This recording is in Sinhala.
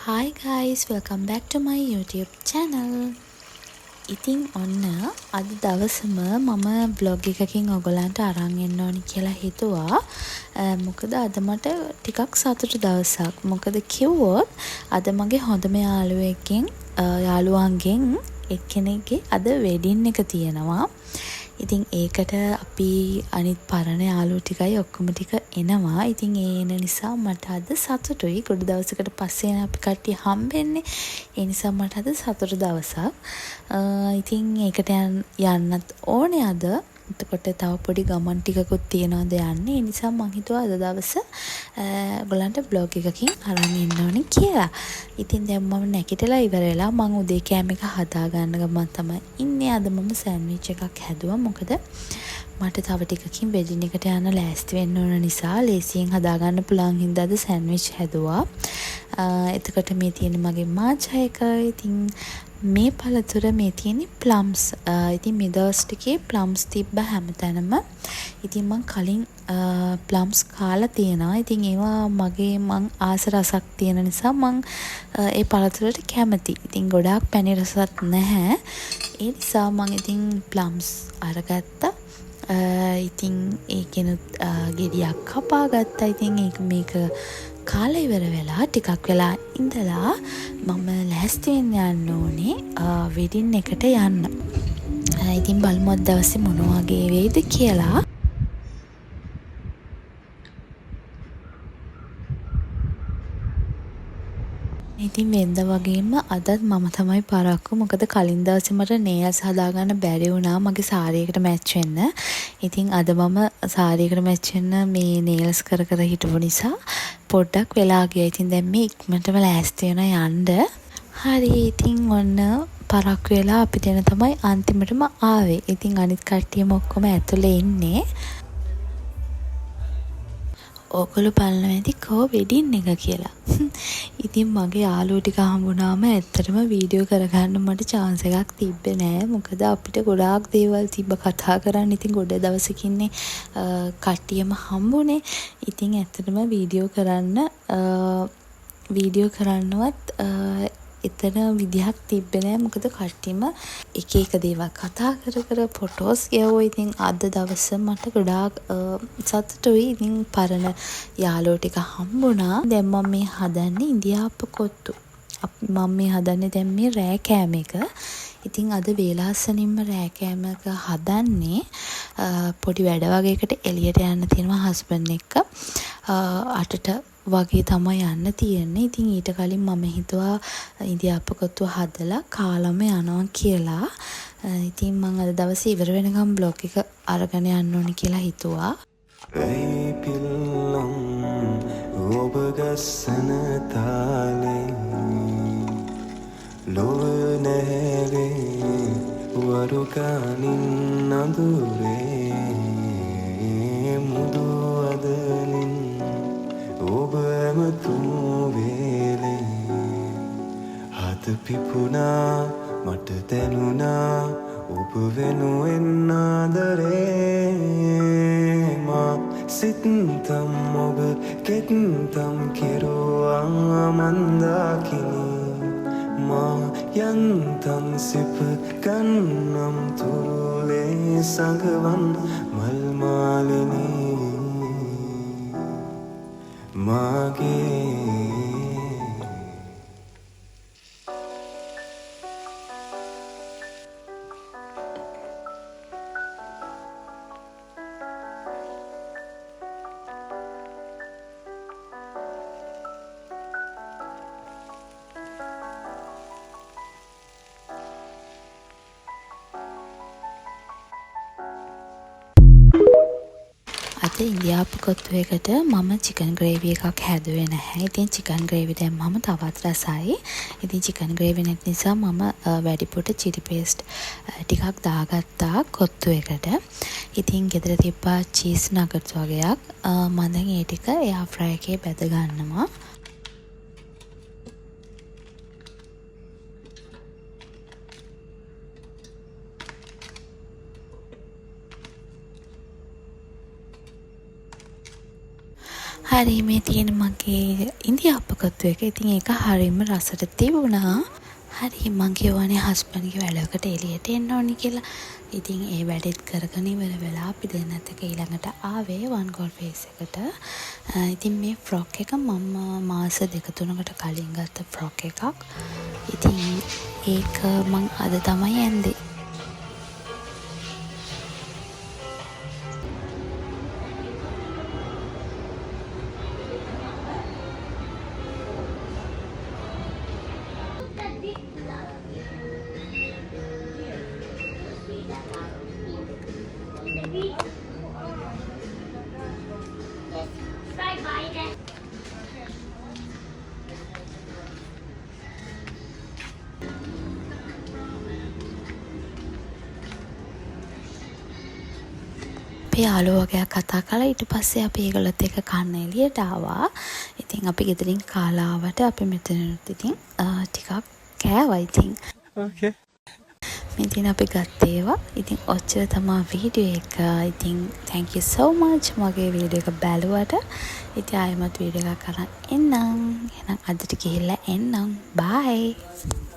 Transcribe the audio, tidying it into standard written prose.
Hi guys, welcome back to my YouTube channel. ඉතින් ඔන්න අද දවසම මම vlog එකකින් ඔයගලන්ට අරන් එන්න ඕනි කියලා හිතුවා. මොකද අද මට ටිකක් සතුටු දවසක්. මොකද කිව්වොත් අද මගේ හොඳම යාළුවන්ගෙන් එක්කෙනෙක්ගේ අද වෙඩින් එක තියෙනවා. ඉතින් ඒකට අපි අනිත් පරණ යාළුවෝ ටිකයි ඔක්කොම ටික එනවා. ඉතින් ඒ එන නිසා මට අද සතුටුයි. ගොඩ දවසකට පස්සේ අපි කට්ටිය හම්බෙන්නේ. ඒ නිසා මට අද සතුටු දවසක්. ඉතින් ඒකට යන්නත් ඕනේ අද. එතකොට තව පොඩි ගමන් ටිකකුත් තියනවාද යන්න. ඒ නිසා මං හිතුවා අද දවස ඔයගලන්ට vlog එකකින් අරන් එන්න ඕනේ කියලා. ඉතින් දැන් මම නැගිටලා ඉවර වෙලා මං උදේ කෑම එක හදා ගන්න ගමන් තමයි ඉන්නේ. අද මම සෑන්ඩ්විච් එකක් හැදුවා. මොකද මට තව ටිකකින් වෙඩින් එකට යන්න ලෑස්ති වෙන්න ඕන නිසා ලේසියෙන් හදා ගන්න පුළුවන් හින්දා අද සෑන්ඩ්විච් හැදුවා. එතකොට මේ තියෙන මගේ මාචා එක. ඉතින් මේ පළතුර මේ තියෙන්නේ ප්ලම්ස්. ඉතින් මේ දවස් ටිකේ ප්ලම්ස් තිබ්බ හැමතැනම. ඉතින් මං කලින් ප්ලම්ස් කාලා තියෙනවා. ඉතින් ඒවා මං ආස රසක් තියෙන නිසා මං ඒ පළතුරට කැමති. ඉතින් ගොඩාක් පැණි රසත් නැහැ. ඒ නිසා මං ඉතින් ප්ලම්ස් අරගත්තා. ඉතින් ඒකෙනුත් ගෙඩියක් කපා ගත්තා. ඉතින් මේක කාලා ඉවර වෙලා ටිකක් වෙලා ඉඳලා මම ලෑස්ති වෙන්න යන්න ඕනේ වෙඩින් එකට යන්න. ඉතින් බලමු අද දවසේ මොන වගේ වෙයිද කියලා. ඉතින් වෙනද වගේම අදත් මම තමයි පරක්කු. මොකද කලින් දවසේ මට නේල්ස් හදාගන්න බැරි වුණා මගේ සාරියකට මැච් වෙන්න. ඉතින් අද මම සාරියකට මැච් වෙන්න මේ නේල්ස් කර හිටපු නිසා පොඩ්ඩක් වෙලා ගියා. ඉතින් දැන් මේ ඉක්මනටම ලෑස්ති වෙනවා යන්න. හරි ඉතින් ඔන්න පරක්කු වෙලා අපි දෙන තමයි අන්තිමටම ආවේ. ඉතින් අනිත් කට්ටියම ඔක්කොම ඇතුලේ ඉන්නේ. ඕගොල්ලෝ බලනවා ඇති කෝ වෙඩින් එක කියලා. ඉතින් මගේ යාළුවෝ ටික හම්බුනාම ඇත්තටම වීඩියෝ කරගන්න මට chance එකක් තිබ්බේ නෑ. මොකද අපිට ගොඩාක් දේවල් තිබ්බ කතා කරන්න. ඉතින් ගොඩ දවසකින්නේ කට්ටියම හම්බුනේ. ඉතින් ඇත්තටම වීඩියෝ කරන්නවත් එතන විදිහක් තිබ්බේ නෑ. මොකද කට්ටියම එක දේවල් කතා කර ෆොටෝස් ගියවෝ. ඉතින් අද දවස මට ගොඩාක් සතුටුයි. ඉතින් පරණ යාළුවෝ ටික හම්බුණා. දැන් මම මේ හදන්නේ ඉන්දියාප්ප කොත්තු. මම මේ හදන්නේ දැන් මේ රෑ කෑම එක. ඉතින් අද වේලාසනින්ම රෑ කෑම එක හදන්නේ. පොඩි වැඩ වගේකට එළියට යන්න තියෙනවා හස්බන්ඩ් එක්ක. 8ට වගේ තමයි යන්න තියෙන්නේ. ඉතින් ඊට කලින් මම හිතුවා ඉන්දියාප්ප කොත්තුව හදලා කාලම යනවා කියලා. ඉතින් මම අද දවසේ ඉවර වෙනකම් බ්ලොග් එක අරගෙන යන්න ඕනි කියලා හිතුවා. ඒ පිල්ලම් ඔබ ගස්සන තාලේ ලොව නැහැවේ වරුකානින් අඳුරේ මුදු අදලින් ඔබම තුවේලේ හත පිපුණා මට දැනුණා ඔබ වෙනුවෙන් ආදරේ මා සිතන්තම් ඔබ කෙත්තම් කෙරුවා මන්දාකිනි මා යන්තම් සිප ගන්නම් තුරුලේ සඟවන් මල්මාලිනී මාගේ අද ඉන්දියාප්ප කොත්තු එකට මම චිකන් ග්‍රේවි එකක් හැදුවේ නැහැ. ඉතින් චිකන් ග්‍රේවි දැම්මම තවත් රසයි. ඉතින් චිකන් ග්‍රේවි නැති නිසා මම වැඩිපුර චිලි පේස්ට් ටිකක් දාගත්තා කොත්තු එකට. ඉතින් ගෙදර තිබ්බා චීස් නගට්ස් වගේක්. මම දැන් ඒ ටික එයාර් ෆ්‍රයර් එකේ බැද ගන්නවා. හරි මේ තියෙන මගේ ඉන්දියාප්පකත්තු එක. ඉතින් ඒක හරියම රසට තිබුණා. හරි මං කියවනේ හස්බන්ඩ්ගේ වැඩකට එළියට එන්න ඕනි කියලා. ඉතින් ඒ වැඩෙත් කරගෙන ඉවර වෙලා අපි දෙන්නත් එක ඊළඟට ආවේ වන් ගෝල් ෆේස් එකට. ඉතින් මේ ෆ්‍රොක් එක මම මාස 2-3කට කලින් ගත්ත ෆ්‍රොක් එකක්. ඉතින් ඒක මං අද තමයි ඇන්දේ. අපි යාළුවෝ වගේ කතා කළා. ඊට පස්සේ අපි ඒගොල්ලොත් එක්ක කන්න එළියට ආවා. ඉතින් අපි ගෙදරින් කාලා ආවට අපි මෙතනට ඉතින් ටිකක් කෑවා ඉතින්. Okay. ඉතින් අපි ගත්ත ඒවා. ඉතින් ඔච්චර තමයි වීඩියෝ එක. ඉතින් thank you so much මගේ වීඩියෝ එක බැලුවට. ඉතින් ආයෙමත් වීඩියෝ එකක් කරන් එන්නම්. එහෙනම් අදට ගිහිල්ලා එන්නම්. bye.